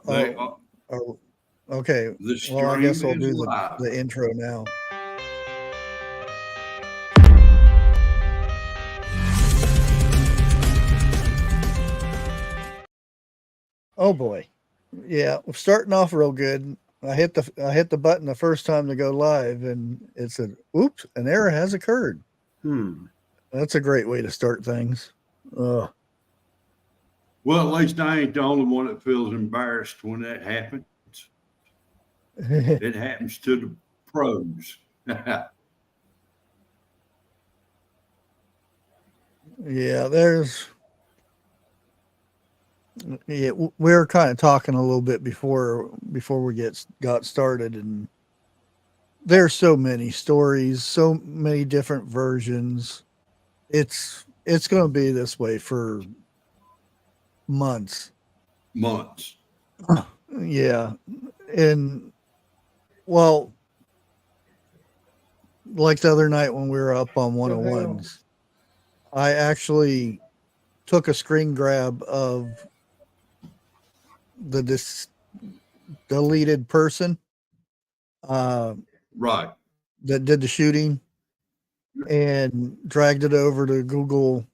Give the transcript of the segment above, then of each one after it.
They Okay. The Well, I stream guess I'll is do live. the intro now. Oh boy. Yeah, we're starting off real good. I hit the button the first time to go live, and it said, "Oops, an error has occurred." That's a great way to start things. Ugh. Well, at least I ain't the only one that feels embarrassed when that happens. It happens to the pros. Yeah, we were kind of talking a little bit before we got started, and there's so many stories, so many different versions. It's going to be this way for months. Months. Yeah, and well, like the other night when we were up on 101s, I actually took a screen grab of the deleted person uh, Right. that did the shooting and dragged it over to Google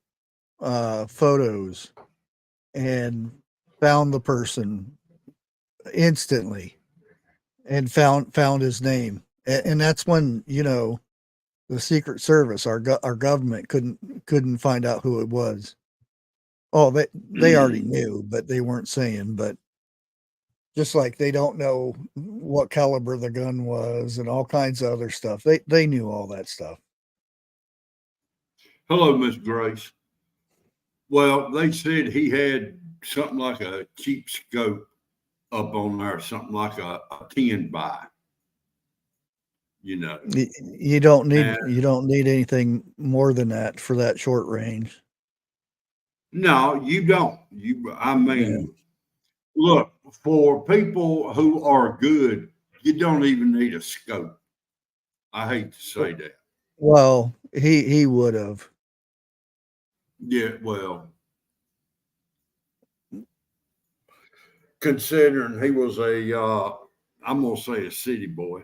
Photos and found the person instantly and found his name. And that's when, the Secret Service, our government couldn't find out who it was. Oh, they already knew, but they weren't saying. But just like they don't know what caliber the gun was and all kinds of other stuff, they knew all that stuff. Hello, Miss Grace. Well, they said he had something like a cheap scope up on there, something like a 10 by, You don't need And anything more than that for that short range. no, you don't. I Yeah. mean, look, for people who are good, you don't even need a scope. I hate to say that. Well, he would have. Yeah, well, considering he was I'm gonna say a city boy.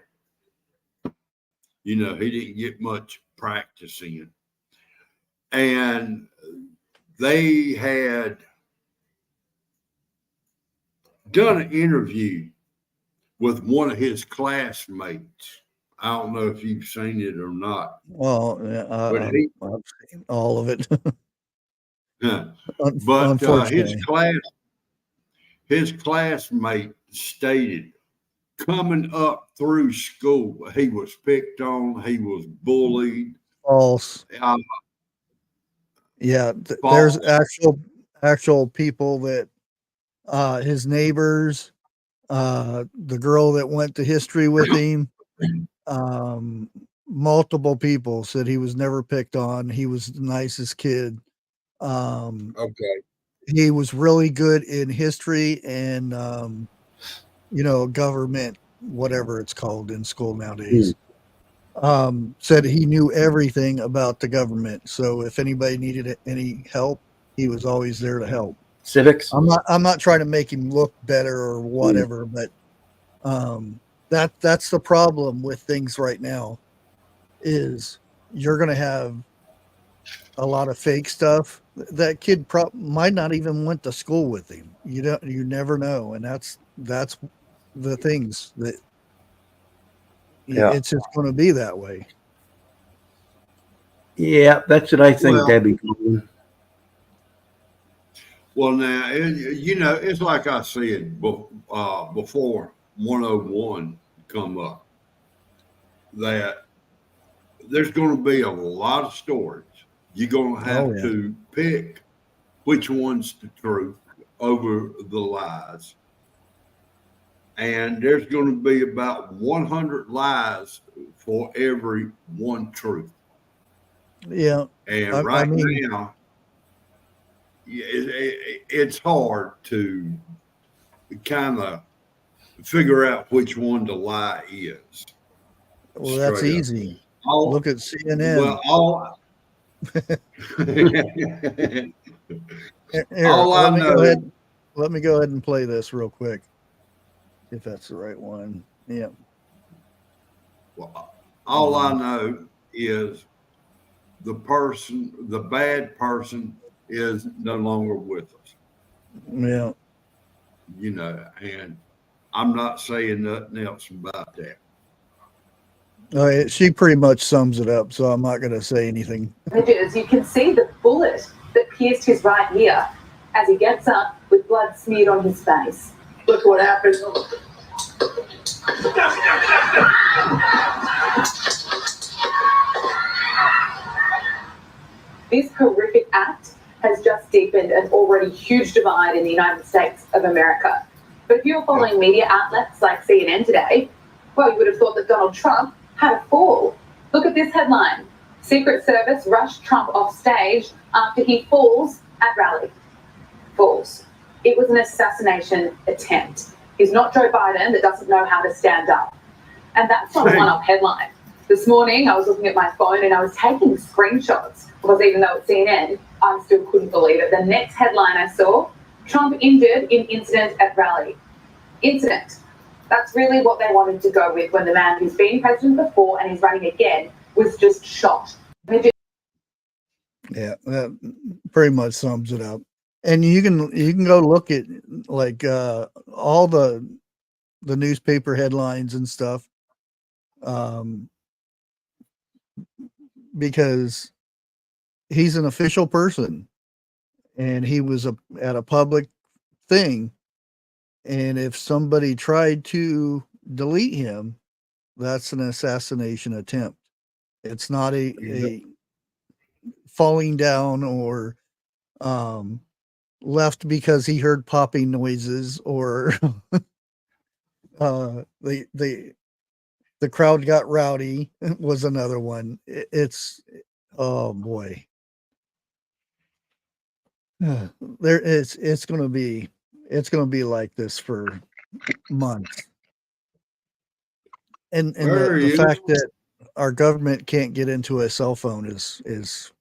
He didn't get much practice in, and they had done an interview with one of his classmates. I don't know if you've seen it or not, Well, yeah, but I've seen all of it. but Unfortunately. his classmate stated coming up through school, he was picked on, he was bullied. False. Um, Yeah, there's false. actual people that his neighbors, the girl that went to history with him, um, multiple people said he was never picked on. He was the nicest kid. Okay. He was really good in history and government, whatever it's called in school nowadays. Said he knew everything about the government. So if anybody needed any help, he was always there to help. Civics. I'm not trying to make him look better or whatever, but that's the problem with things right now is you're going to have a lot of fake stuff. That kid might not even went to school with him. You never know, and that's the things that it's just going to be that way. Yeah, that's what I think, Well, Debbie. Well, now, it's like I said before 101 come up, that there's going to be a lot of stories. You're going to have to pick which one's the truth over the lies. And there's going to be about 100 lies for every one truth. Yeah. And now, it's hard to kind of figure out which one the lie is. Well, that's easy. Look at CNN. Well, Here, let me go ahead and play this real quick. if that's the right one. Yeah. Well, all I know is the bad person is no longer with us, Yeah. and I'm not saying nothing else about that. She pretty much sums it up, so I'm not going to say anything. You can see the bullet that pierced his right ear as he gets up with blood smeared on his face. Look what happened. This horrific act has just deepened an already huge divide in the United States of America. But if you're following media outlets like CNN today, well, you would have thought that Donald Trump had a fall. Look at this headline. Secret Service rushed Trump off stage after he falls at rally. Falls. It was an assassination attempt. He's not Joe Biden that doesn't know how to stand up. And that's not a one-off headline. This morning, I was looking at my phone and I was taking screenshots because even though it's CNN, I still couldn't believe it. The next headline I saw, Trump injured in incident at rally. Incident. That's really what they wanted to go with when the man who's been president before and is running again was just shot. Yeah, that pretty much sums it up. And you can go look at like all the newspaper headlines and stuff, because he's an official person and he was at a public thing. And if somebody tried to delete him, that's an assassination attempt. It's not a falling down or left because he heard popping noises or the crowd got rowdy was another one. It's oh boy. It's going to be like this for months. And the fact that our government can't get into a cell phone is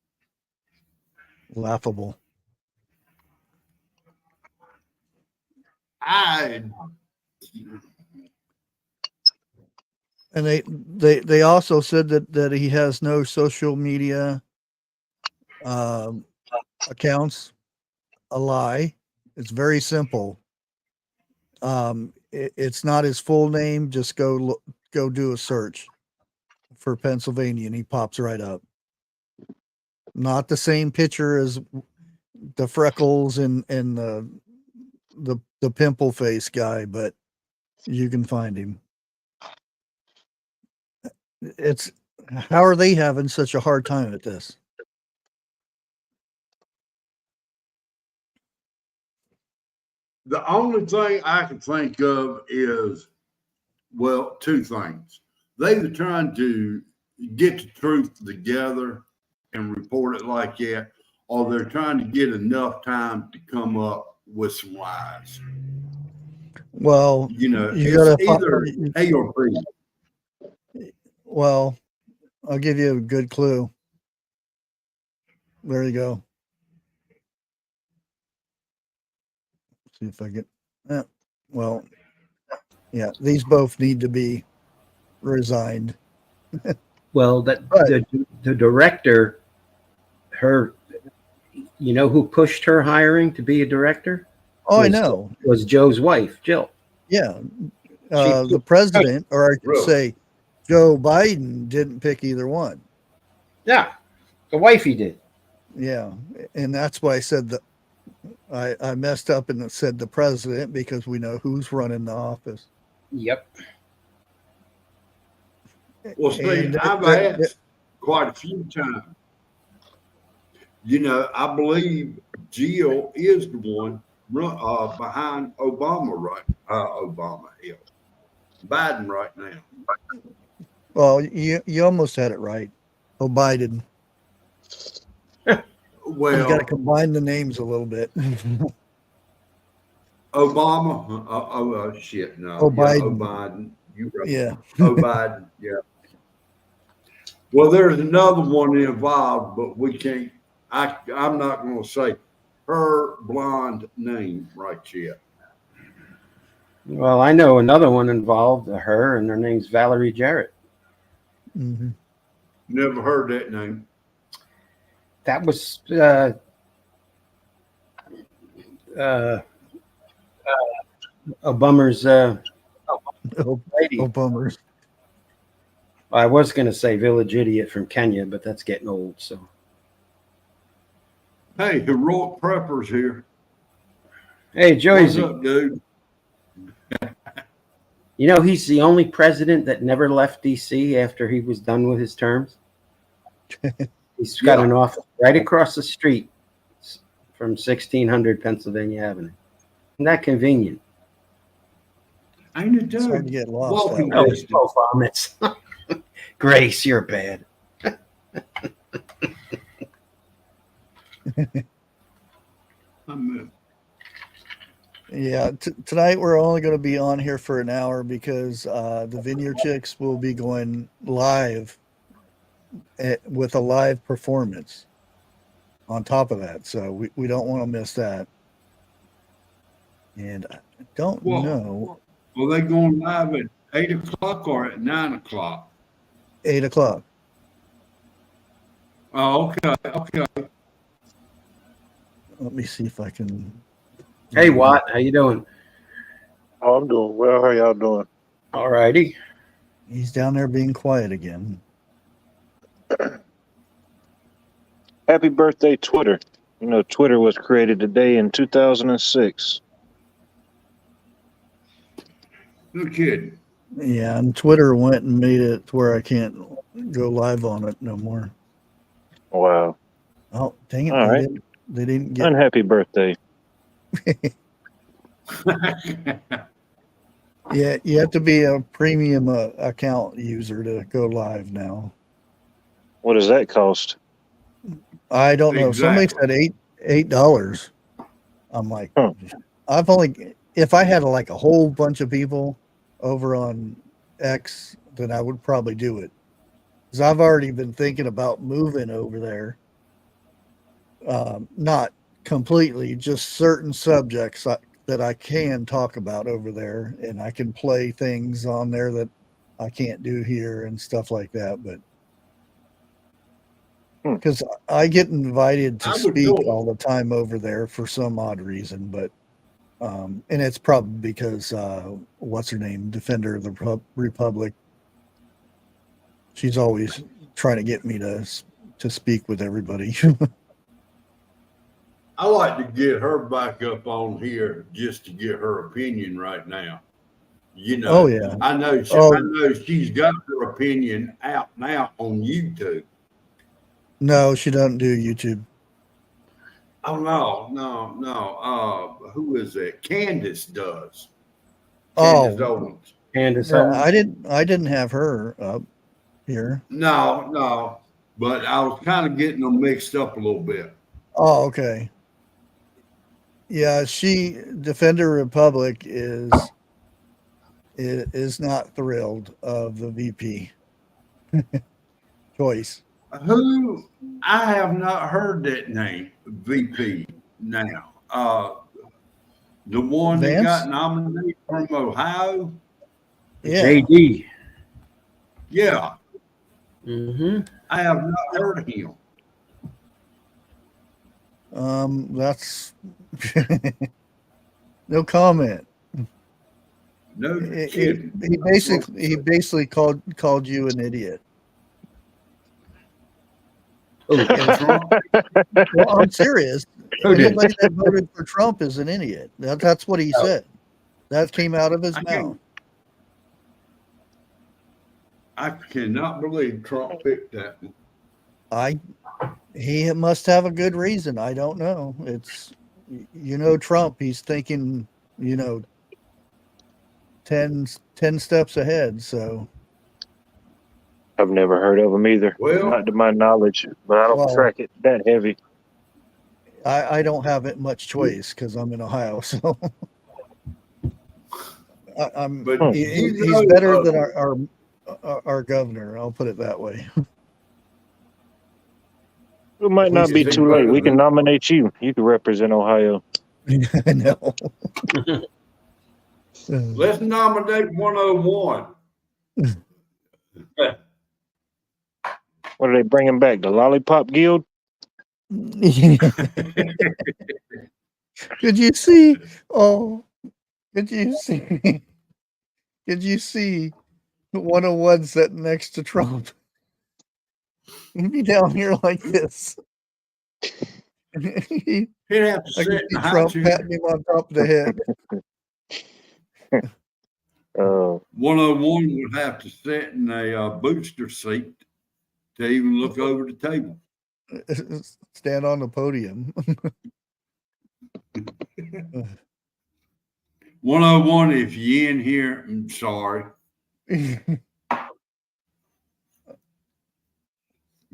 laughable. And they also said that he has no social media accounts. A lie. It's very simple. It's not his full name. Just go do a search for Pennsylvania and he pops right up. Not the same picture as the freckles and the pimple face guy, but you can find him. It's how are they having such a hard time at this? The only thing I can think of is, well, two things. They were trying to get the truth together and report it like that, or they're trying to get enough time to come up with some lies. Well, you it's gotta either A or B. Well, I'll give you a good clue. There you go. See if I get. Well, yeah, these both need to be resigned. Well, the director, who pushed her hiring to be a director? Oh, I know. Was Joe's wife, Jill. Yeah. The president, or I could say Joe Biden, didn't pick either one. Yeah. The wifey did. Yeah. And that's why I said that I messed up and said the president because we know who's running the office. Yep. Well, see, I've asked quite a few times. I believe Jill is the one behind Obama Biden right now. Well, you almost had it right. Oh, Biden. Well, you got to combine the names a little bit. Obama. Shit, no. Oh, Biden. Oh, Biden. You right. Yeah. Oh, Biden. Yeah. Well, there's another one involved, but we can't. I'm not going to say her blonde name right yet. Well, I know another one involved, her, and her name's Valerie Jarrett. Mm-hmm. Never heard that name. That was Obama's Oh, lady. oh, bummers. I was going to say village idiot from Kenya, but that's getting old. So, Hey, heroic preppers here. hey, What's Joyce, up, dude? you know he's the only president that never left D.C. after he was done with his terms. He's got an office right across the street from 1600 Pennsylvania Avenue. Isn't that convenient? Ain't it, It's hard to dude? get lost. Walking That way. distance. Oh, vomits. Grace, you're bad. Yeah, tonight we're only going to be on here for an hour because the Vineyard Chicks will be going live with a live performance on top of that. So we don't want to miss that. And I don't know. Well, they going live at 8 o'clock or at 9 o'clock? 8 o'clock. Oh, okay. Let me see if I can. Hey, Watt, how you doing? Oh, I'm doing well. How y'all doing? All righty. He's down there being quiet again. Happy birthday, Twitter. You know, Twitter was created today in 2006. No kidding. Yeah, and Twitter went and made it to where I can't go live on it no more. Wow. Oh, dang it. All right. They didn't get. Unhappy birthday. Yeah, you have to be a premium account user to go live now. What does that cost? I don't know. Somebody Exactly. said $8. I'm like, Huh. I've only if I had like a whole bunch of people over on X, then I would probably do it. Because I've already been thinking about moving over there. Not completely, just certain subjects that I can talk about over there, and I can play things on there that I can't do here and stuff like that. But because I get invited to I would speak do it. all the time over there for some odd reason, but and it's probably because what's her name, Defender of the Republic. She's always trying to get me to speak with everybody. I like to get her back up on here just to get her opinion right now. You know, Oh, yeah. I know she's got her opinion out now on YouTube. No, she doesn't do YouTube. Oh no. Who is it? Candace does. Oh, Candace Owens. Candace yeah, Owens. I didn't have her up here. No. But I was kind of getting them mixed up a little bit. Oh, okay. Yeah, Defender Republic is not thrilled of the VP choice. Who? I have not heard that name, VP. Now, the one that Vance? got nominated from Ohio. Yeah. JD. Yeah, Mm-hmm. I have not heard of him. That's no comment. No He kidding. basically called you an idiot. Trump? Well, I'm serious. Who did? Anybody that voted for Trump is an idiot. That's what he said. That came out of his mouth. I cannot believe Trump picked that one. He must have a good reason. I don't know. It's Trump. He's thinking 10 steps ahead. So I've never heard of them either. Well- Not to my knowledge, but I don't track it that heavy. I don't have it much choice because I'm in Ohio. So But he's better than our governor. I'll put it that way. It might not be too late. We can nominate you. You can represent Ohio. I know. Let's nominate 101. What are they bringing back? The Lollipop Guild? Could you see? Oh, could you see? Could you see 101 sitting next to Trump? He'd be down here like this. He'd have to I could sit in see the high Trump chair. patting him on top of the head. 101 would have to sit in a booster seat to even look over the table. Stand on the podium. 101, if you in here, I'm sorry.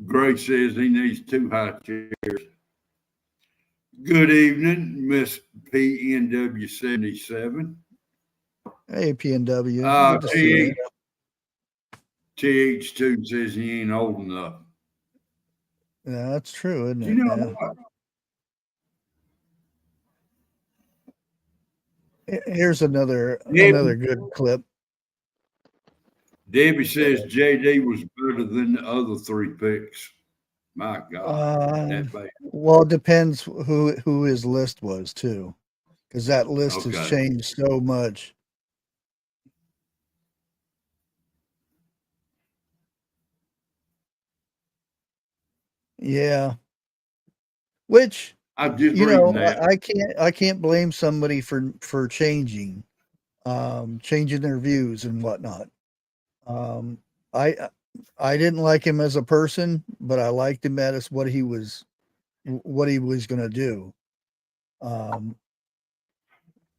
Gray says he needs 2 high chairs. Good evening, Miss PNW77. Hey, PNW. Good to see you. TH2 says he ain't old enough. Yeah, that's true, isn't it? You know Yeah. what? Here's another good clip. Debbie says JD was better than the other 3 picks. My God, that bad. Well, it depends who his list was too, because that list has changed so much. Yeah, which I just I can't blame somebody for changing their views and whatnot. I didn't like him as a person, but I liked him as what he was going to do. Well,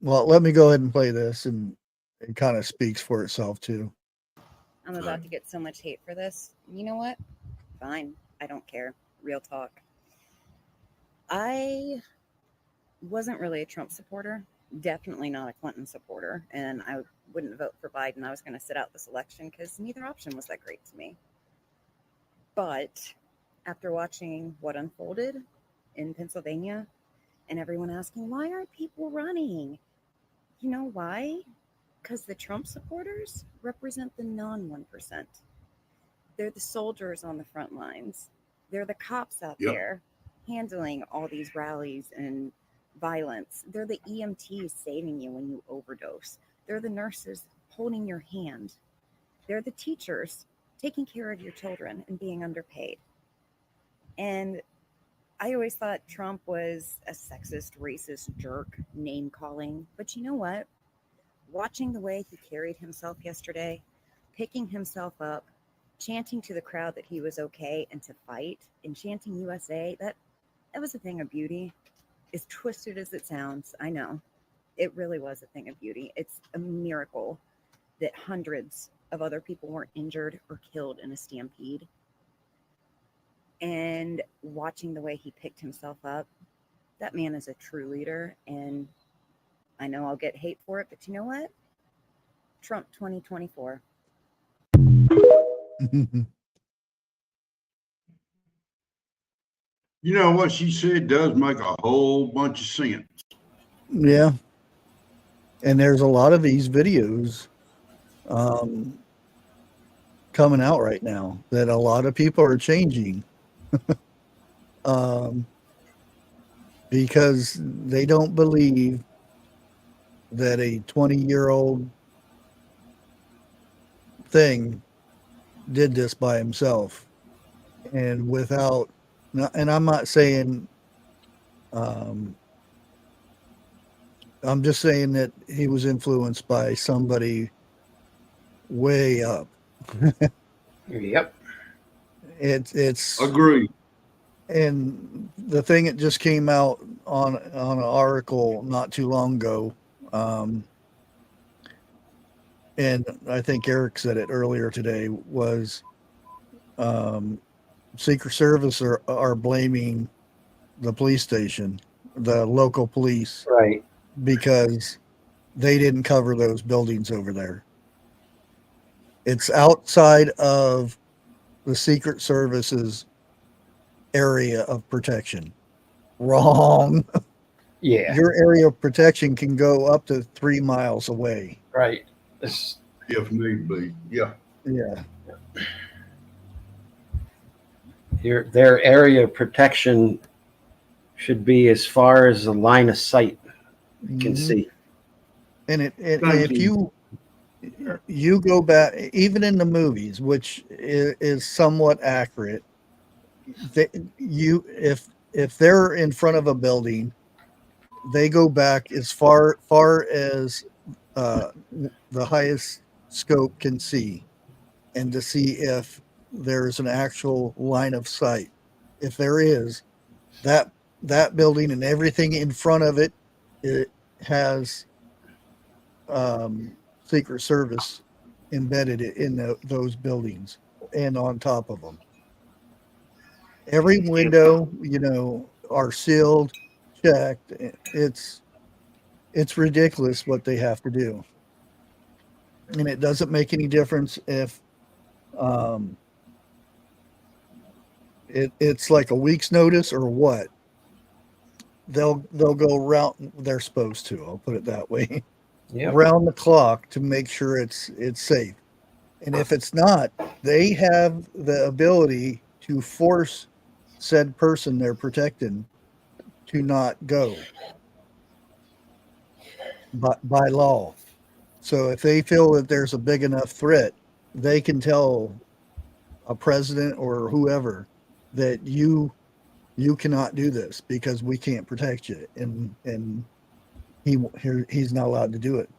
let me go ahead and play this, and it kind of speaks for itself too. I'm about to get so much hate for this. You know what? Fine. I don't care. Real talk. I wasn't really a Trump supporter. Definitely not a Clinton supporter. And I wouldn't vote for Biden. I was going to sit out this election because neither option was that great to me. But after watching what unfolded in Pennsylvania and everyone asking, why aren't people running? You know why? Because the Trump supporters represent the non 1%. They're the soldiers on the front lines. They're the cops out there handling all these rallies and violence. They're the EMTs saving you when you overdose. They're the nurses holding your hand. They're the teachers taking care of your children and being underpaid. And I always thought Trump was a sexist, racist jerk, name calling. But you know what? Watching the way he carried himself yesterday, picking himself up, chanting to the crowd that he was okay and to fight, and chanting USA, that was a thing of beauty. As twisted as it sounds, I know. It really was a thing of beauty. It's a miracle that hundreds of other people weren't injured or killed in a stampede. And watching the way he picked himself up, that man is a true leader. And I know I'll get hate for it, but you know what? Trump 2024. You know what she said does make a whole bunch of sense. Yeah. And there's a lot of these videos coming out right now that a lot of people are changing because they don't believe that a 20-year-old thing did this by himself and without, and I'm not saying, I'm just saying that he was influenced by somebody way up. Yep. It's Agreed. And the thing that just came out on an article not too long ago, and I think Eric said it earlier today, was Secret Service are blaming the police station, the local police, Right. because they didn't cover those buildings over there. It's outside of the Secret Service's area of protection. Wrong. Yeah, your area of protection can go up to 3 miles away. right. This, if need be. Yeah. Yeah. their area of protection should be as far as the line of sight you can Mhm. see. And Thank if you go back, even in the movies, which is somewhat accurate, if they're in front of a building, they go back as far as the highest scope can see, and to see if there's an actual line of sight. If there is, that building and everything in front of it, it has Secret Service embedded in those buildings and on top of them. Every window, are sealed, checked. It's ridiculous what they have to do, and it doesn't make any difference if it's like a week's notice or what. They'll go around. They're supposed to. I'll put it that way. Yep. Around the clock to make sure it's safe. And if it's not, they have the ability to force said person they're protecting to not go by law. So if they feel that there's a big enough threat, they can tell a president or whoever that you cannot do this because we can't protect you, and he's not allowed to do it.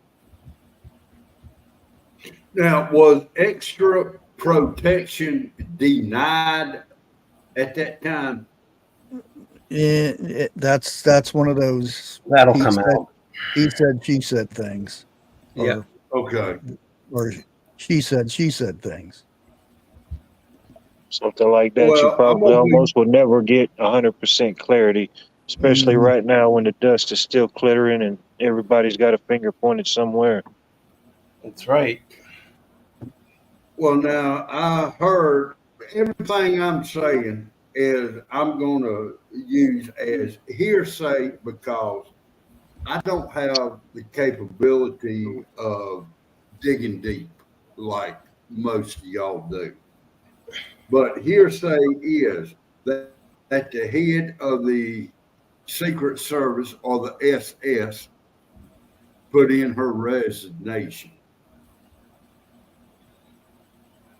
Now, was extra protection denied at that time? That's one of those That'll he come said- out. he said she said things, Yeah. Okay. or she said things. Something like that. Well, You I'm probably gonna be- almost will never get 100% clarity, especially Mhm. right now when the dust is still clearing and everybody's got a finger pointed somewhere. That's right. Well, now I heard everything I'm saying is I'm going to use as hearsay because I don't have the capability of digging deep like most of y'all do. But hearsay is that the head of the Secret Service or the SS put in her resignation.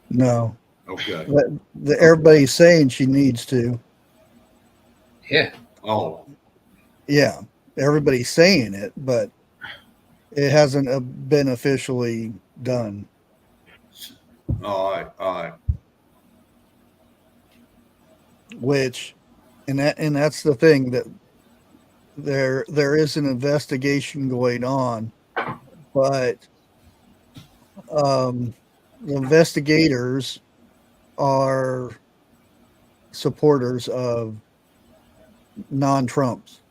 No, Okay. everybody's saying she needs to. Yeah. Oh, Yeah, everybody's saying it, but it hasn't been officially done. all right. All right. Which, and that's the thing, that there is an investigation going on, but the investigators are supporters of non-Trumps.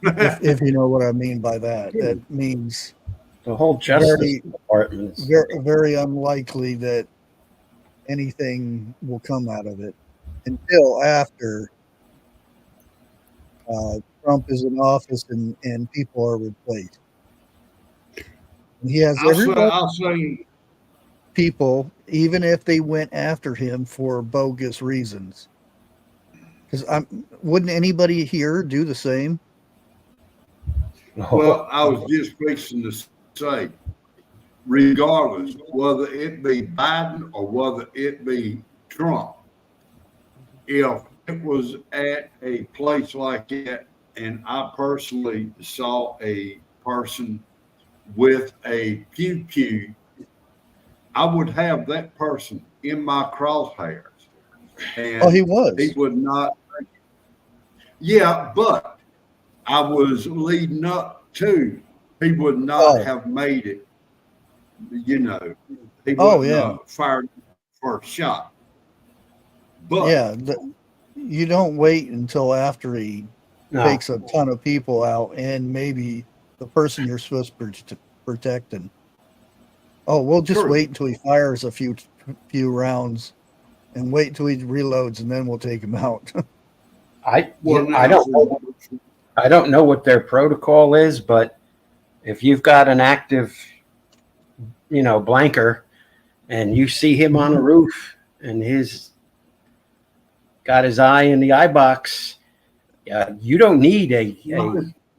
if you know what I mean by that, that means The whole Justice Very- Department is very, very unlikely that anything will come out of it until after Trump is in office and people are replaced. And he has I'll say, people, even if they went after him for bogus reasons. Because wouldn't anybody here do the same? well, I was just fixing to say, regardless, whether it be Biden or whether it be Trump, if it was at a place like that and I personally saw a person with a pew pew, I would have that person in my crosshairs. And Oh, he was. he would not. Yeah, but I was leading up to he would not Oh. have made it. You know, he Oh, wouldn't yeah. have fired first shot. But Yeah, you don't wait until after he No. takes a ton of people out and maybe the person you're supposed to protecting. Oh, we'll just True. wait until he fires a few rounds and wait till he reloads and then we'll take him out. I well, I don't know. I don't know what their protocol is, but if you've got an active, blanker, and you see him on a roof and he's got his eye in the eye box, you don't need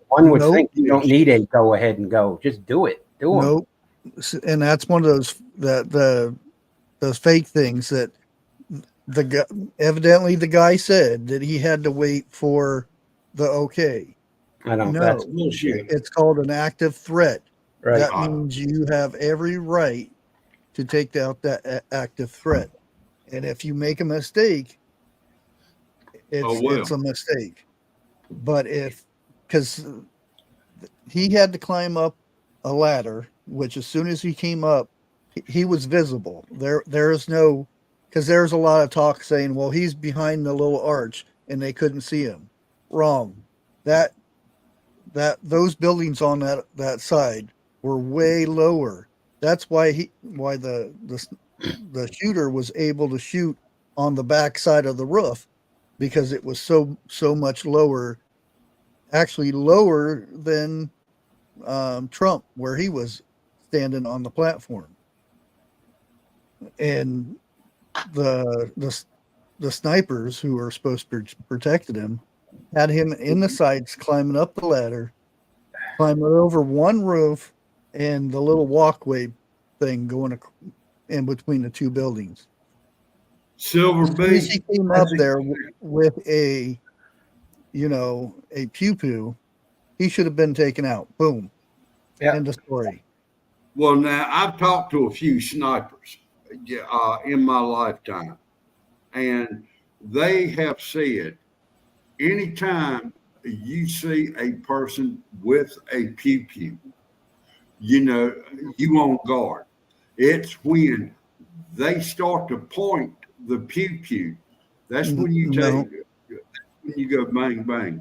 one would Nope. think you don't need a go ahead and go. Just do it. Do them. Nope. And that's one of those those fake things that evidently the guy said that he had to wait for the okay. I don't. No, That's bullshit. it's called an active threat. right. That means you have every right to take out that active threat. And if you make a mistake, it's a mistake. But because he had to climb up a ladder, which as soon as he came up, he was visible. There is no, because there's a lot of talk saying, well, he's behind the little arch and they couldn't see him. Wrong. Those buildings on that side were way lower. That's why the shooter was able to shoot on the back side of the roof, because it was so much lower, actually lower than Trump, where he was standing on the platform. And the snipers who were supposed to protect him had him in the sights, climbing up the ladder, climbing over one roof and the little walkway thing going in between the two buildings. Silver As soon as Beach. he came up there with a pew-pew, he should have been taken out. Boom. Yeah. End of story. Well, now I've talked to a few snipers in my lifetime, and they have said anytime you see a person with a pew-pew, you on guard. It's when they start to point the pew-pew. That's when you No. when you go bang, bang.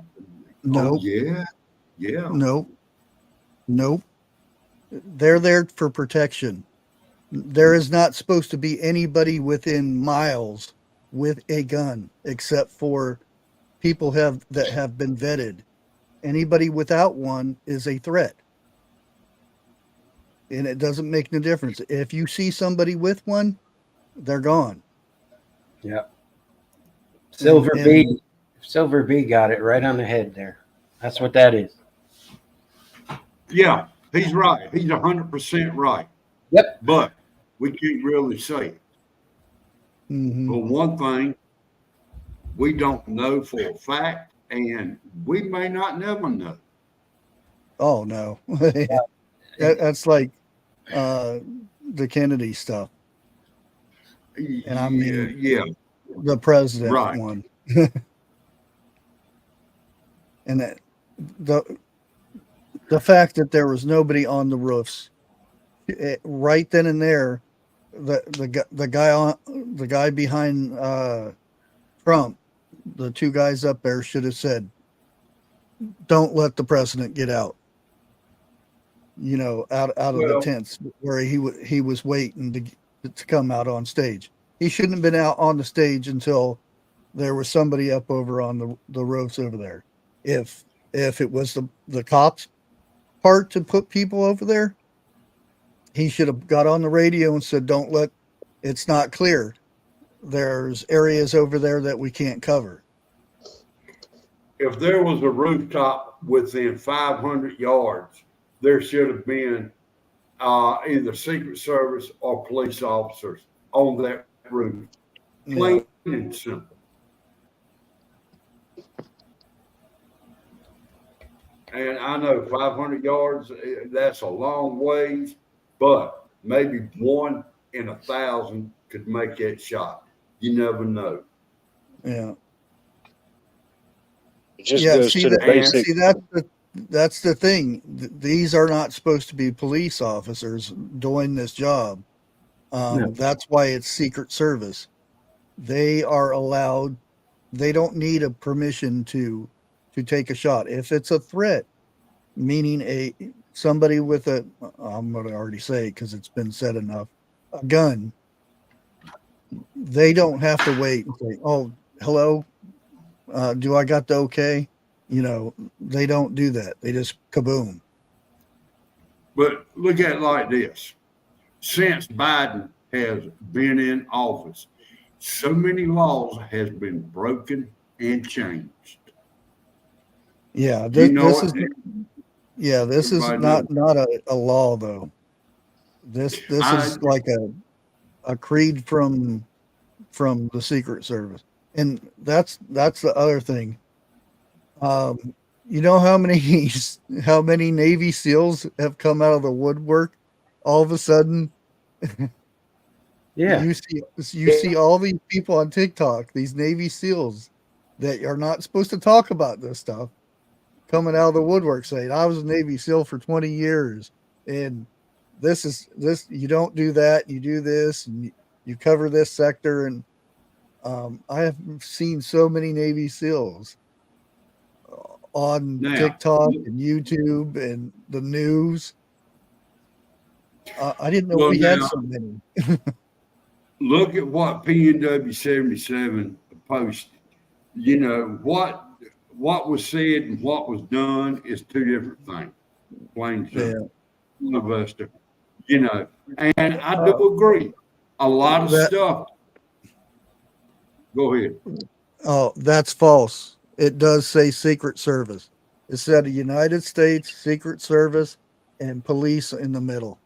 Nope. Oh, yeah. Yeah. Nope. They're there for protection. There is not supposed to be anybody within miles with a gun, except for people that have been vetted. Anybody without one is a threat. And it doesn't make no difference. If you see somebody with one, they're gone. Yeah. Silver And- B got it right on the head there. That's what that is. Yeah, he's right. He's 100% right. Yep. But we can't really say it. Mhm. But one thing we don't know for a fact, and we may not never know. Oh no. That's like the Kennedy stuff. And I mean, yeah, the president Right. one. And that the fact that there was nobody on the roofs right then and there, the guy behind Trump, the two guys up there should have said, "Don't let the president get out." Out of the tents where he was waiting to come out on stage. He shouldn't have been out on the stage until there was somebody up over on the roofs over there. If it was the cops' part to put people over there, he should have got on the radio and said, it's not clear. There's areas over there that we can't cover. If there was a rooftop within 500 yards, there should have been either Secret Service or police officers on that roof. Plain and simple. And I know 500 yards, that's a long ways, but maybe 1 in 1,000 could make that shot. You never know. Yeah. It just goes to the basic. That's the thing. These are not supposed to be police officers doing this job. No. That's why it's Secret Service. They are allowed. They don't need a permission to take a shot. If it's a threat, meaning somebody with I'm going to already say because it's been said enough, a gun, they don't have to wait and say, "Oh, hello, do I got the okay?" You know, they don't do that. They just kaboom. But look at it like this. Since Biden has been in office, so many laws has been broken and changed. Yeah, You know this it. is yeah, this is Everybody not a law though. This I is like a creed from the Secret Service, and that's the other thing. You know how many how many Navy SEALs have come out of the woodwork all of a sudden? Yeah. You see all these people on TikTok, these Navy SEALs that are not supposed to talk about this stuff, coming out of the woodwork saying, I was a Navy SEAL for 20 years. And this you don't do that. You do this and you cover this sector. And I have seen so many Navy SEALs on now TikTok and YouTube and the news. I didn't know well we had now so many. look at what PNW 77 posted. You know what was said and what was done is two different things. Plain and Yeah. simple. Buster. You know, and I do agree. A lot of That- stuff. Go ahead. Oh, that's false. It does say Secret Service. It said United States Secret Service and police in the middle.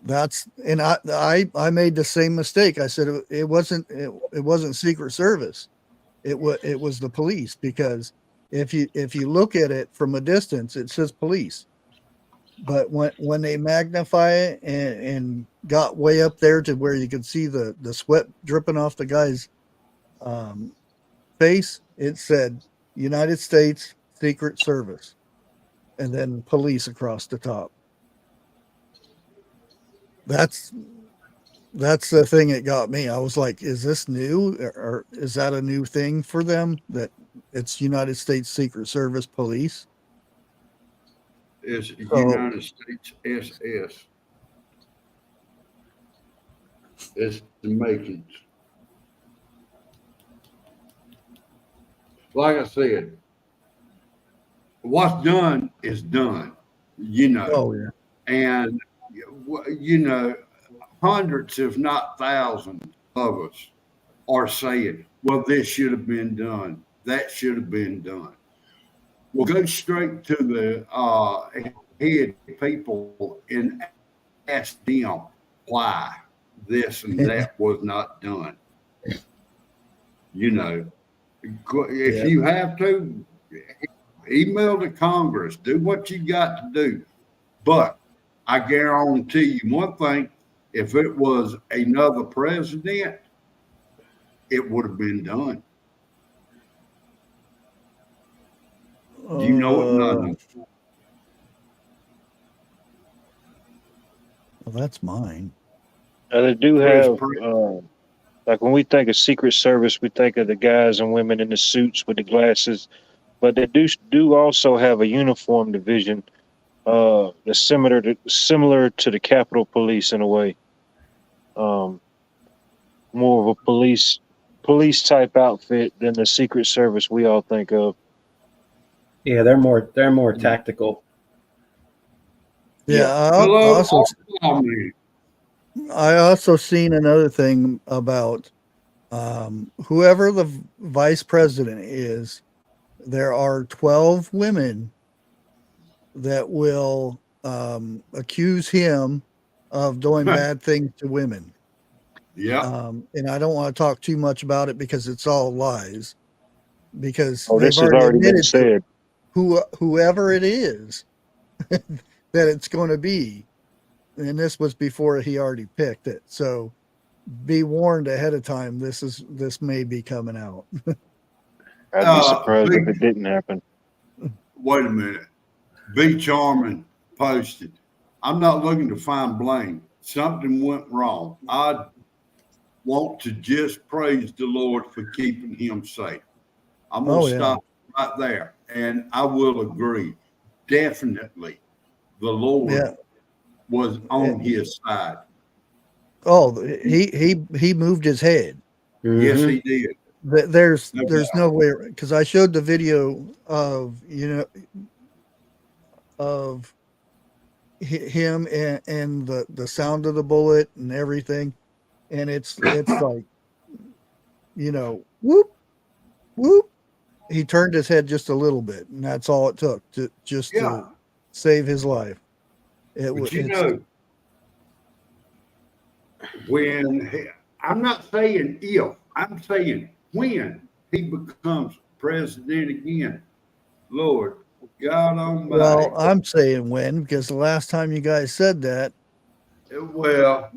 That's and I made the same mistake. I said it wasn't Secret Service. It was the police, because if you look at it from a distance, it says police. But when they magnify it and got way up there to where you could see the sweat dripping off the guy's face, it said United States Secret Service, and then police across the top. That's the thing that got me. I was like, is this new, or is that a new thing for them, that it's United States Secret Service Police? It's United States SS. It's the makings. Like I said, what's done is done, you know, Oh yeah. and you know, hundreds, if not thousands, of us are saying, "Well, this should have been done. That should have been done." We'll go straight to the head people and ask them why this and that was not done. You know, if Yeah. you have to, email to Congress, do what you got to do. But I guarantee you one thing, if it was another president, it would have been done. You know it, none. Well, that's mine. They do have, like when we think of Secret Service, we think of the guys and women in the suits with the glasses, but they do also have a uniform division, that's similar to the Capitol Police in a way. More of a police type outfit than the Secret Service we all think of. Yeah, they're more tactical. Yeah. Hello, I also seen another thing about whoever the vice president is. There are 12 women that will accuse him of doing bad things to women. Yeah. And I don't want to talk too much about it because it's all lies. Because This has already been said. Whoever it is that it's going to be, and this was before he already picked it. So be warned ahead of time. This may be coming out. I'd be surprised if it didn't happen. Wait a minute. Be Charming posted. I'm not looking to find blame. Something went wrong. I want to just praise the Lord for keeping him safe. I'm going to stop right there. And I will agree. Definitely the Lord was on his side. Oh, he moved his head. Yes, he did. There's no way, because I showed the video of of him and the sound of the bullet and everything, and it's like, whoop whoop. He turned his head just a little bit, and that's all it took to save his life. I'm not saying if, I'm saying when he becomes president again, Lord God Almighty. Well, I'm saying when, because the last time you guys said that. Well,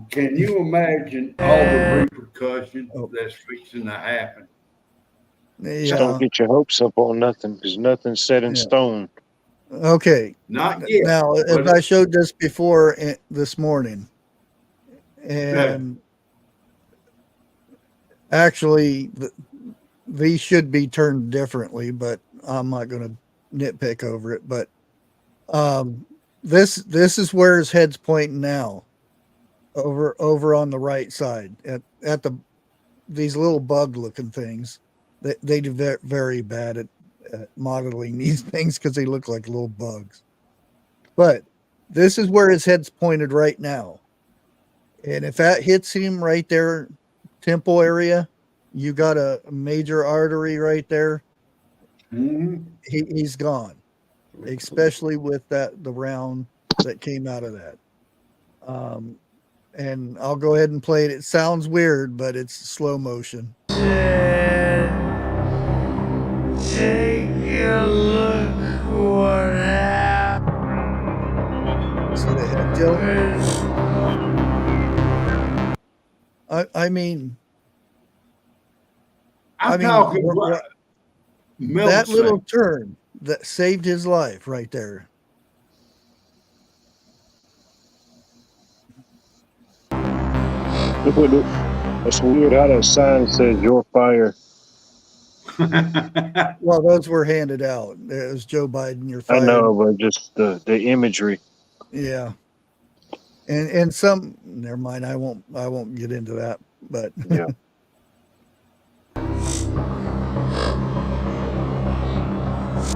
can you imagine all the repercussions that's fixing to happen? Yeah. Just don't get your hopes up on nothing, because nothing's set in stone. Okay. Not yet. Now, as I showed this before this morning, and actually, these should be turned differently, but I'm not going to nitpick over it. But this is where his head's pointing now, over on the right side at these little bug looking things. They do very bad at modeling these things because they look like little bugs. But this is where his head's pointed right now. And if that hits him right there, temple area, you got a major artery right there. Mm-hmm. He's gone, especially with the round that came out of that. And I'll go ahead and play it. It sounds weird, but it's slow motion. Take a look what happened. See the head tilt? I mean, talking about that little turn that saved his life right there. That's weird how that sign says "Your fire." Well, those were handed out. It was Joe Biden, your fire. I know, but just the imagery. Yeah. And some, never mind. I won't get into that, but yeah.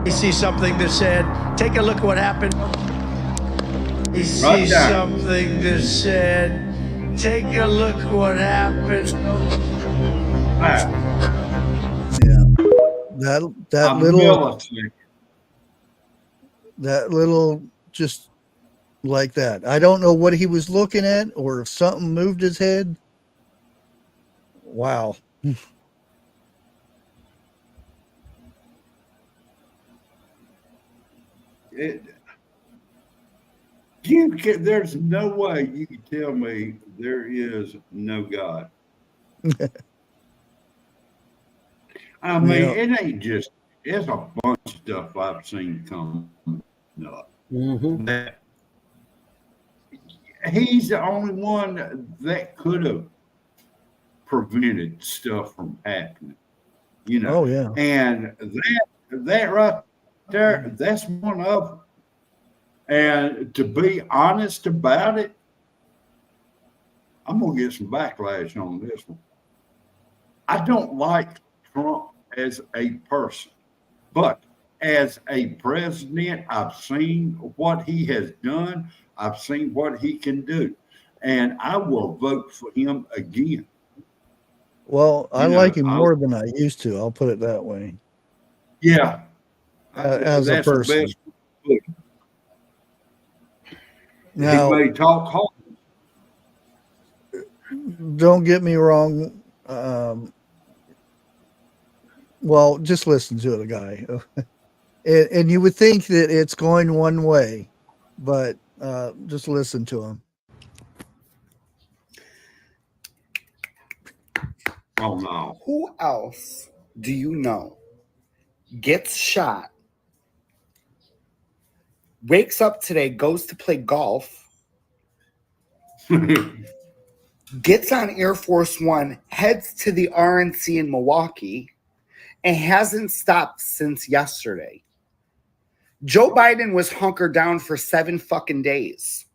He sees something that said, take a look at what happened. He sees something that said, take a look at what happened. Yeah. That little just like that. I don't know what he was looking at or if something moved his head. Wow. There's no way you can tell me there is no God. I mean, it ain't just, it's a bunch of stuff I've seen come up. Mm-hmm. He's the only one that could have prevented stuff from happening, Oh yeah. And that right there, that's one of them. And to be honest about it, I'm gonna get some backlash on this one. I don't like Trump as a person, but as a president, I've seen what he has done. I've seen what he can do, and I will vote for him again. Well, I like him more than I used to. I'll put it that way. Yeah, as a person. Now, he may talk hard. Don't get me wrong. Well, just listen to the guy. And you would think that it's going one way, but just listen to him. Oh, no. Who else do you know gets shot, wakes up today, goes to play golf, gets on Air Force One, heads to the RNC in Milwaukee, and hasn't stopped since yesterday? Joe Biden was hunkered down for 7 fucking days,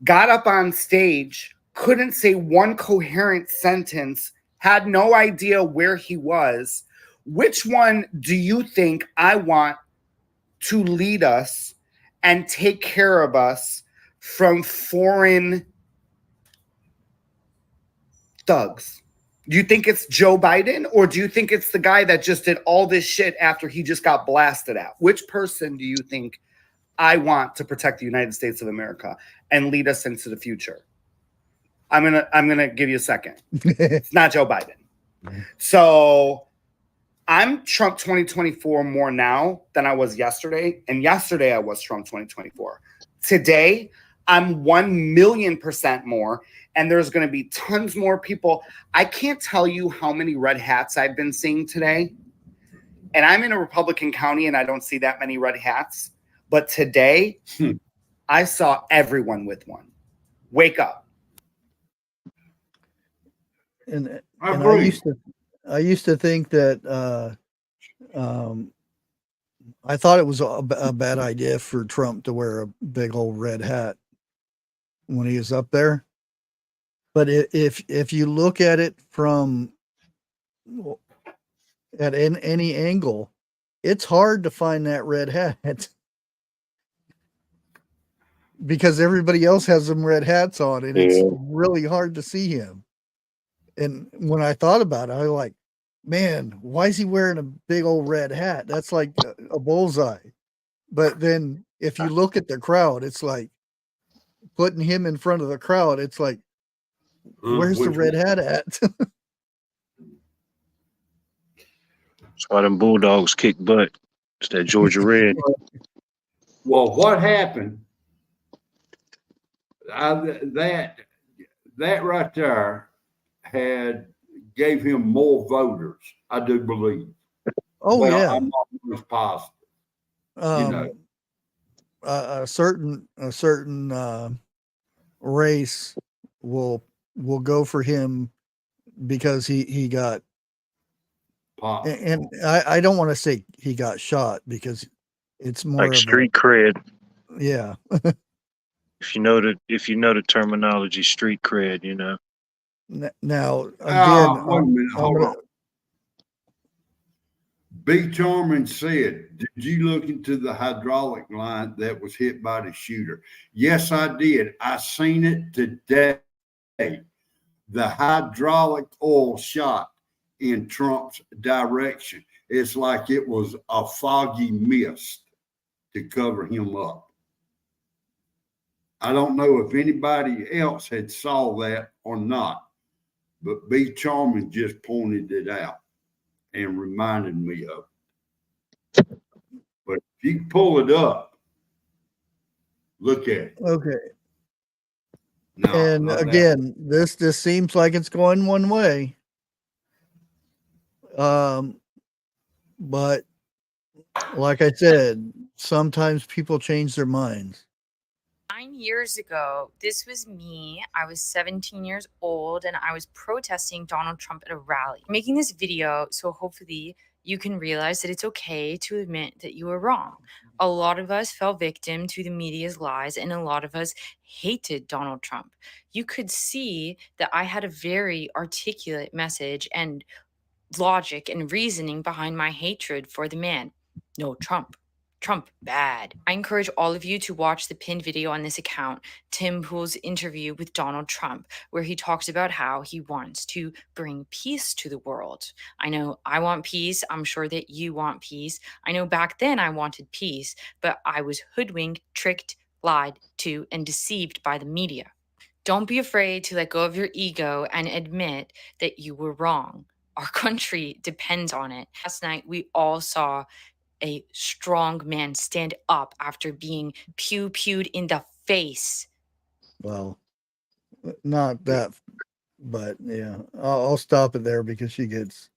got up on stage couldn't say one coherent sentence, had no idea where he was. Which one do you think I want to lead us and take care of us from foreign thugs? Do you think it's Joe Biden, or do you think it's the guy that just did all this shit after he just got blasted out? Which person do you think I want to protect the United States of America and lead us into the future? I'm gonna give you a second. It's not Joe Biden. So I'm Trump 2024 more now than I was yesterday. And yesterday I was Trump 2024. Today, I'm 1,000,000% more. And there's going to be tons more people. I can't tell you how many red hats I've been seeing today. And I'm in a Republican county and I don't see that many red hats. But today, I saw everyone with one. Wake up. And I I agree. used to think that I thought it was a bad idea for Trump to wear a big old red hat when he was up there. But if you look at it from at any angle, it's hard to find that red hat because everybody else has them red hats on, and it's really hard to see him. And when I thought about it, I was like, man, why is he wearing a big old red hat? That's like a bullseye. But then if you look at the crowd, it's like putting him in front of the crowd. It's like, where's the red hat at? That's why them Bulldogs kick butt. It's that Georgia red. Well, what happened? That right there gave him more voters, I do believe. Oh, well, yeah. I'm almost positive. A certain race will go for him because he got Pop. and I don't want to say he got shot because it's more Like street cred. Yeah. If you know the terminology, street cred, you know. Now again, wait a minute, hold on. B. Charman said, did you look into the hydraulic line that was hit by the shooter? Yes, I did. I seen it today. The hydraulic oil shot in Trump's direction. It's like it was a foggy mist to cover him up. I don't know if anybody else had saw that or not, but B. Charman just pointed it out and reminded me of it. But if you pull it up, look at it. Okay. No, and again, this seems like it's going one way. But like I said, sometimes people change their minds. 9 years ago, this was me. I was 17 years old and I was protesting Donald Trump at a rally. I'm making this video so hopefully you can realize that it's okay to admit that you were wrong. A lot of us fell victim to the media's lies and a lot of us hated Donald Trump. You could see that I had a very articulate message and logic and reasoning behind my hatred for the man. No, Trump bad. I encourage all of you to watch the pinned video on this account, Tim Pool's interview with Donald Trump, where he talks about how he wants to bring peace to the world. I know I want peace. I'm sure that you want peace. I know back then I wanted peace, but I was hoodwinked, tricked, lied to, and deceived by the media. Don't be afraid to let go of your ego and admit that you were wrong. Our country depends on it. Last night, we all saw a strong man stand up after being pew-pewed in the face. Well, not that, but yeah, I'll stop it there because she gets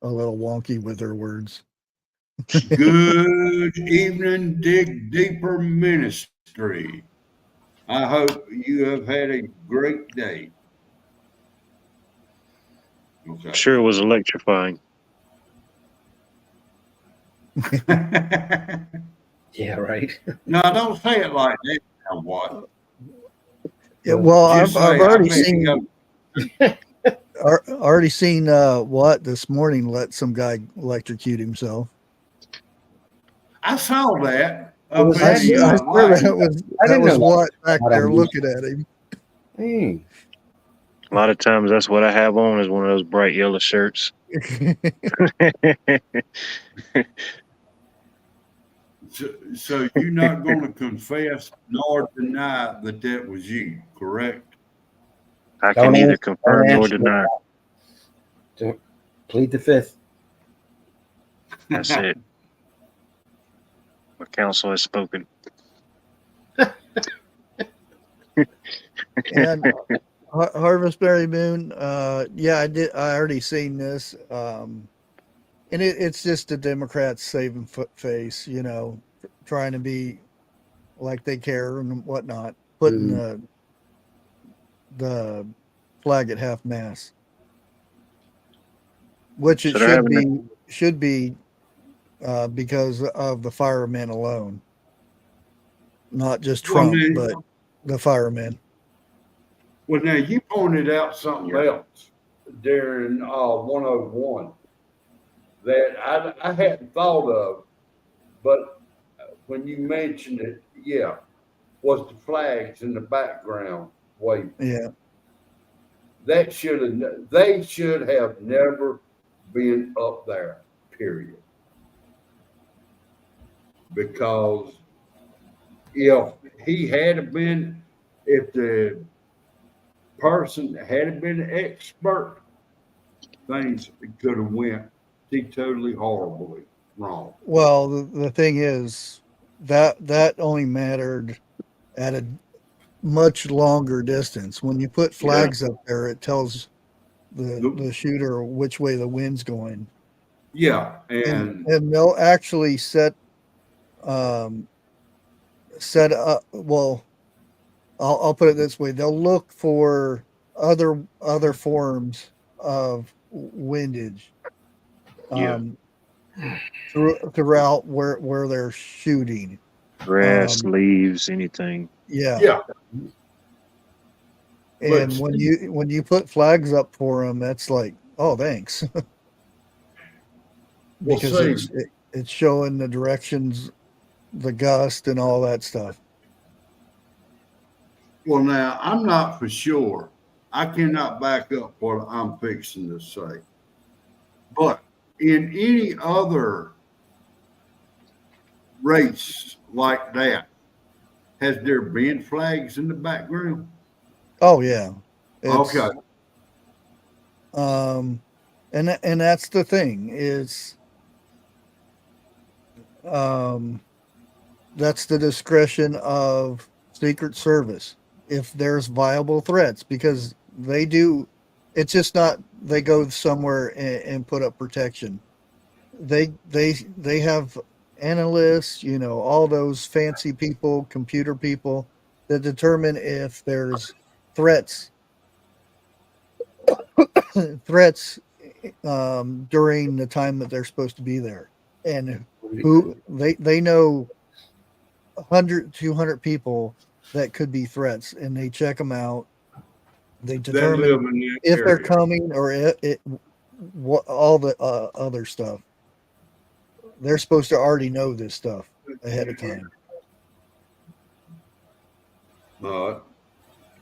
a little wonky with her words. Good evening, Dig Deeper Ministry. I hope you have had a great day. Okay. Sure, it was electrifying. Yeah, right. No, don't say it like that. Now what? Yeah, well, Just I've say, I already may seen go- already seen what this morning let some guy electrocute himself. I saw that What up was in I, that? the I swear light. I that didn't was know what back that. there looking at him. Hey. A lot of times that's what I have on is one of those bright yellow shirts. So you're not going to confess nor deny that that was you, correct? I can neither confirm nor answer deny. To plead the fifth. That's it. My counsel has spoken. And Harvest Berry Moon, yeah, I already seen this. And it's just the Democrats saving face, you know, trying to be like they care and whatnot, putting the flag at half mast, which it So they're should be because of the firemen alone, not just Trump, but the firemen. Well, now you pointed out something else during 101 that I hadn't thought of, but when you mentioned it, yeah, was the flags in the background waving. Yeah. They should have never been up there, period. Because if the person had been an expert, things could have went totally horribly wrong. Well, the thing is that only mattered at a much longer distance. When you put flags up there, it tells the shooter which way the wind's going. Yeah, and they'll actually set up. Well, I'll put it this way: they'll look for other forms of windage throughout where they're shooting. grass, leaves, anything. Yeah. And when you put flags up for them, that's like, oh, thanks, because it's showing the directions, the gust, and all that stuff. Well, now I'm not for sure. I cannot back up what I'm fixing to say. But in any other race like that, has there been flags in the background? Oh yeah. Okay. And that's the thing is, that's the discretion of Secret Service if there's viable threats, because they do. It's just not they go somewhere and put up protection. They have analysts, you know, all those fancy people, computer people that determine if there's threats during the time that they're supposed to be there, and who they know 100 200 people that could be threats, and they check them out. They determine if they're coming or what all the other stuff. They're supposed to already know this stuff ahead of time.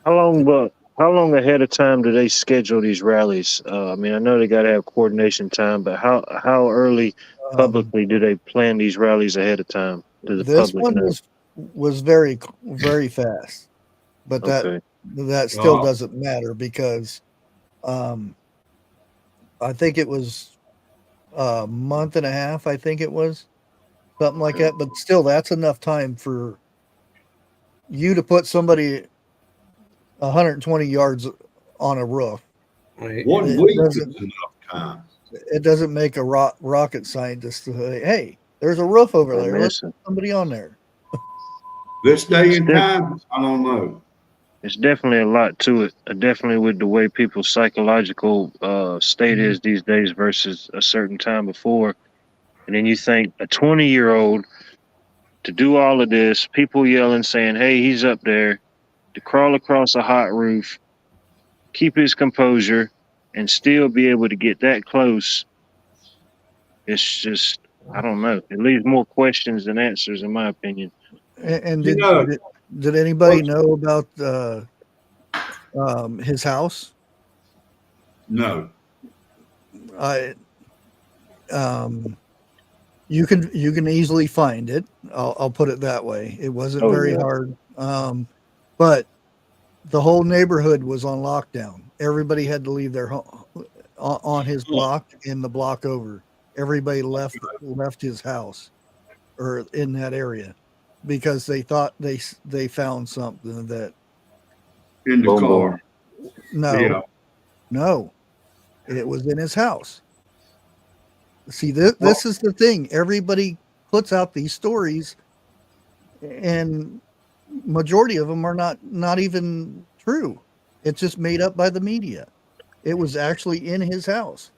How long ahead of time do they schedule these rallies? I mean, I know they got to have coordination time, but how early publicly do they plan these rallies ahead of time? This one was very, very fast, but that still doesn't matter because I think it was a month and a half. I think it was something like that. But still, that's enough time for you to put somebody 120 yards on a roof. Right. 1 week is enough time. It doesn't make a rocket scientist to say, "Hey, there's a roof over there. Let's put somebody on there." This day and time, I don't know. It's definitely a lot to it. Definitely with the way people's psychological state is these days versus a certain time before. And then you think a 20-year-old to do all of this, people yelling, saying, "Hey, he's up there," to crawl across a hot roof, keep his composure, and still be able to get that close, it's just, I don't know. It leaves more questions than answers, in my opinion. And You know, did anybody know about his house? no. I you can easily find it. I'll put it that way. It wasn't very hard. But the whole neighborhood was on lockdown. Everybody had to leave their home on his block and the block over. Everybody left his house or in that area because they thought they found something that In the Boom, car. no, no, it was in his house. See, this is the thing. Everybody puts out these stories, and majority of them are not even true. It's just made up by the media. It was actually in his house.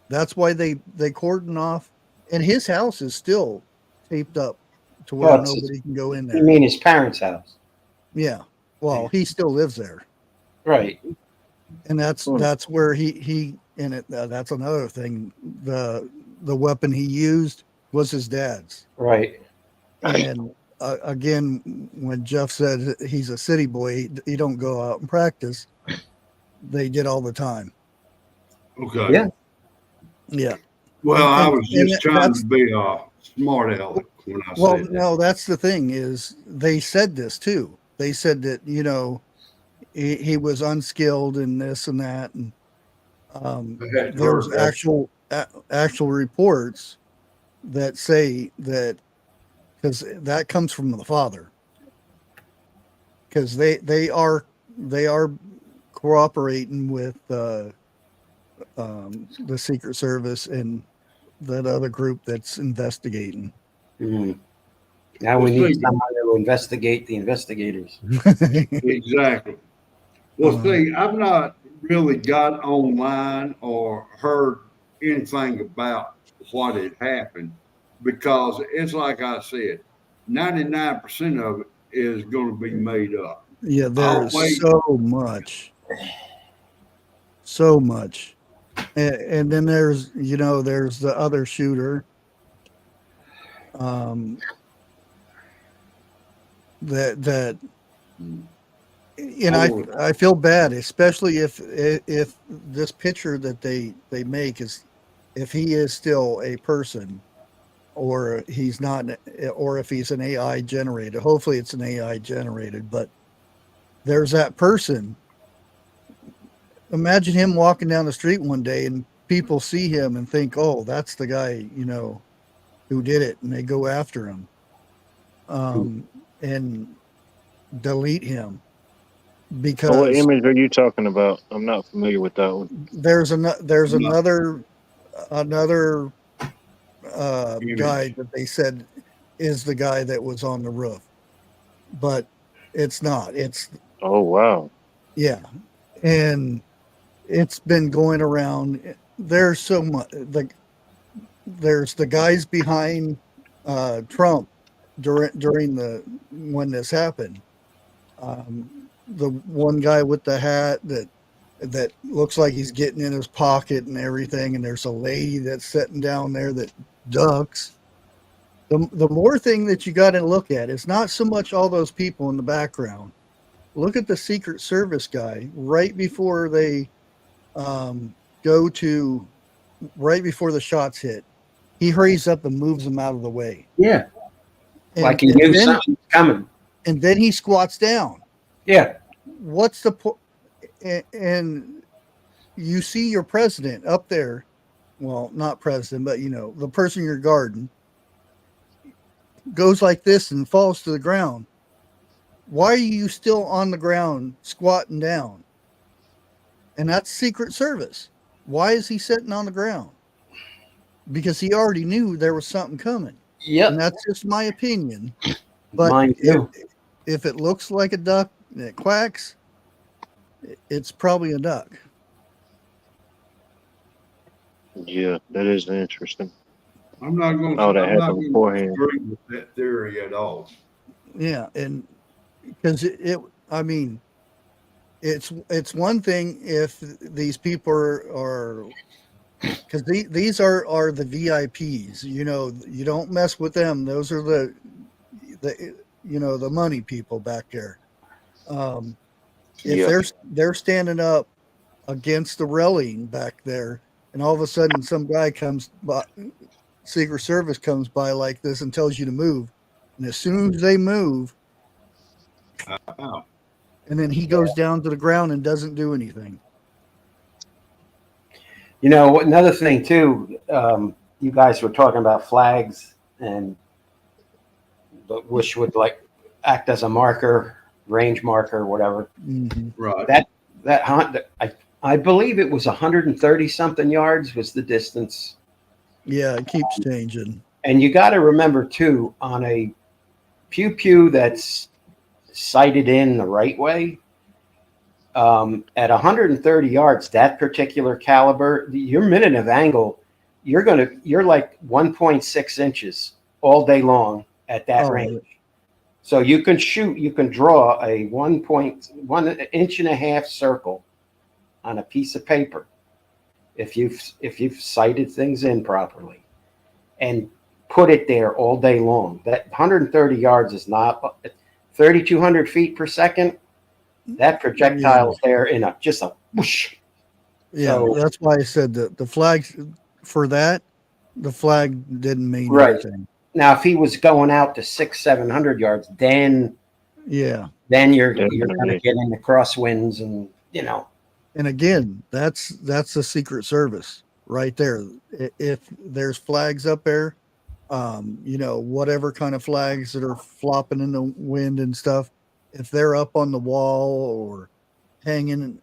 That's why they cordon off, and his house is still taped up to where nobody can go in there. You mean his parents' house? Yeah. Well, he still lives there, Right. and that's where he and it. That's another thing. The weapon he used was his dad's. Right. And again, when Jeff said he's a city boy, he don't go out and practice. They did all the time. Okay. Yeah. Yeah. Well, I And was just trying to be a smart aleck when I Well, said that. no, that's the thing is they said this too. They said that, he was unskilled in this and that. And That's there was correct. actual reports that say that, because that comes from the father, because they are cooperating with the Secret Service and that other group that's investigating. Mhm. Now we need someone to investigate the investigators. Exactly. Well, see, I've not really got online or heard anything about what had happened because it's like I said, 99% of it is going to be made up. Yeah, I'll there's wait. so much, and then there's the other shooter, that and I feel bad, especially if this picture that they make is, if he is still a person or he's not, or if he's an AI generated. Hopefully it's an AI generated, but there's that person. Imagine him walking down the street one day and people see him and think, oh, that's the guy, who did it. And they go after him, and delete him What because image are you talking about? I'm not familiar with that one. there's another guy that they said is the guy that was on the roof, but it's not. It's, Oh, wow. yeah. And it's been going around. There's so much. There's the guys behind Trump during when this happened. The one guy with the hat that looks like he's getting in his pocket and everything, and there's a lady that's sitting down there that ducks. The more thing that you got to look at, it's not so much all those people in the background. Look at the Secret Service guy right before they right before the shots hit. He hurries up and moves them out of the way. Yeah. Like he knew something was coming. And then he squats down. Yeah. What's the point? And you see your president up there. Well, not president, but the person you're guarding goes like this and falls to the ground. Why are you still on the ground squatting down? And that's Secret Service. Why is he sitting on the ground? Because he already knew there was something coming. Yep. And that's just my opinion. But Mine too. if it looks like a duck and it quacks, it's probably a duck. Yeah, that is interesting. I'm not going Oh, to that happened beforehand. agree with that theory at all. Yeah, and because I mean, it's one thing if these people are because these are the VIPs. You know, you don't mess with them. Those are the the money people back there. If Yeah. they're standing up against the railing back there, and all of a sudden some guy comes by, Secret Service comes by like this and tells you to move, and as soon as they move, Oh, and then he goes down to the ground and doesn't do anything. You know, another thing too, you guys were talking about flags and which would like act as a marker, range marker, whatever. Mm-hmm. right. That hunt, I believe it was 130 something yards was the distance. Yeah, it keeps changing. And you got to remember too, on a pew pew that's sighted in the right way, at 130 yards, that particular caliber, your minute of angle, you're like 1.6 inches all day long at that range. So you can draw a 1.1 inch and a half circle on a piece of paper if you've sighted things in properly and put it there all day long. That 130 yards is not 3,200 feet per second. That projectile's there in just a whoosh. Yeah, So, that's why I said the flags for that. The flag didn't mean right. anything. Now, if he was going out to 600-700 yards, then Yeah, you're going to get into crosswinds and and again, that's the Secret Service right there. If there's flags up there, whatever kind of flags that are flopping in the wind and stuff, if they're up on the wall or hanging,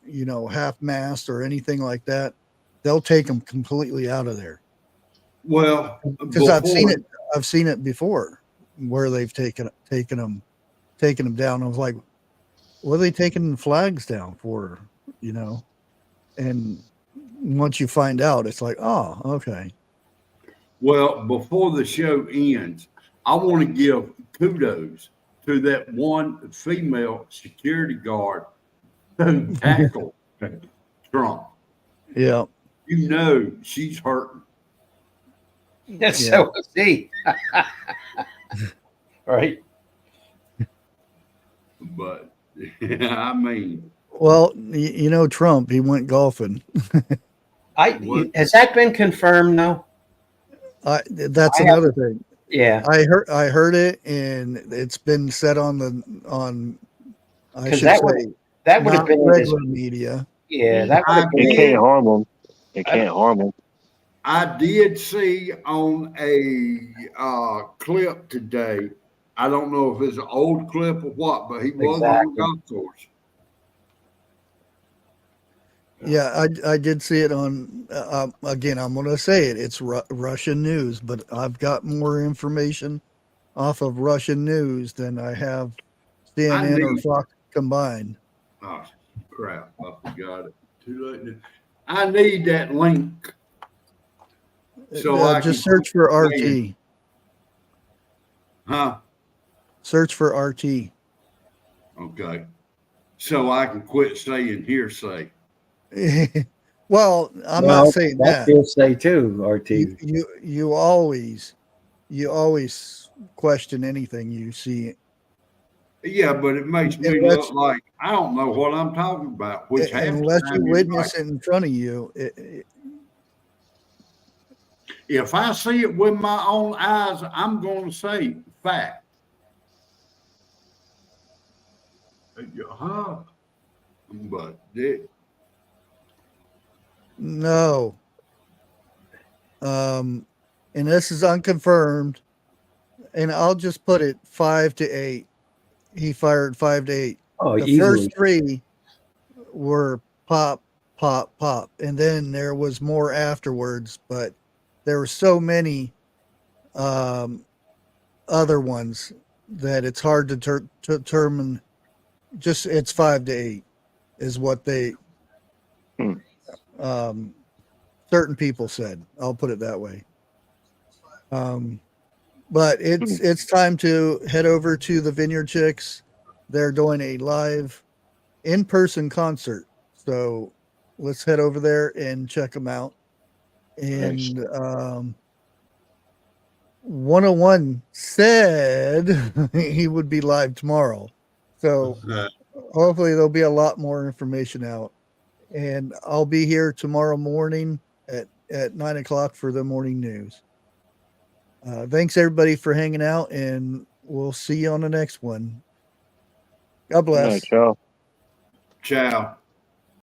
half mast or anything like that, they'll take them completely out of there. Well, Because I've seen it before where they've taken them down. I was like, what are they taking the flags down for? And once you find out, it's like, oh, okay. Well, before the show ends, I want to give kudos to that one female security guard who tackled Trump. Yeah. She's hurting. Yes, so was he. Right. But I mean, well, Trump, he went golfing. Has that been confirmed though? That's another thing. Yeah, I heard it, and it's been said on I should say that would have been regular media. Yeah, that would have been. It can't harm them. It can't harm them. I did see on a clip today. I don't know if it's an old clip or what, but he was on the golf course. Yeah, I did see it on. Again, I'm going to say it. It's Russian news, but I've got more information off of Russian news than I have CNN or Fox combined. Oh crap! I forgot it. Too late. I need that link. So I just search for RT. Huh? Search for RT. Okay. So I can quit saying hearsay. Well, I'm not saying that. Hearsay too, RT. You always question anything you see. Yeah, but it makes me look like I don't know what I'm talking about. Which unless you witness it in front of you. If I see it with my own eyes, I'm going to say fact. But no. And this is unconfirmed. And I'll just put it 5 to 8. He fired 5 to 8. Oh, the first 3 were pop, pop, pop. And then there was more afterwards, but there were so many other ones that it's hard to determine. Just it's 5 to 8 is what they certain people said. I'll put it that way. But it's time to head over to the Vineyard Chicks. they're doing a live in-person concert. So let's head over there and check them out. And 101 said he would be live tomorrow. So hopefully there'll be a lot more information out. And I'll be here tomorrow morning at 9 o'clock for the morning news. Thanks everybody for hanging out, and we'll see you on the next one. God bless. Good night, y'all. Ciao.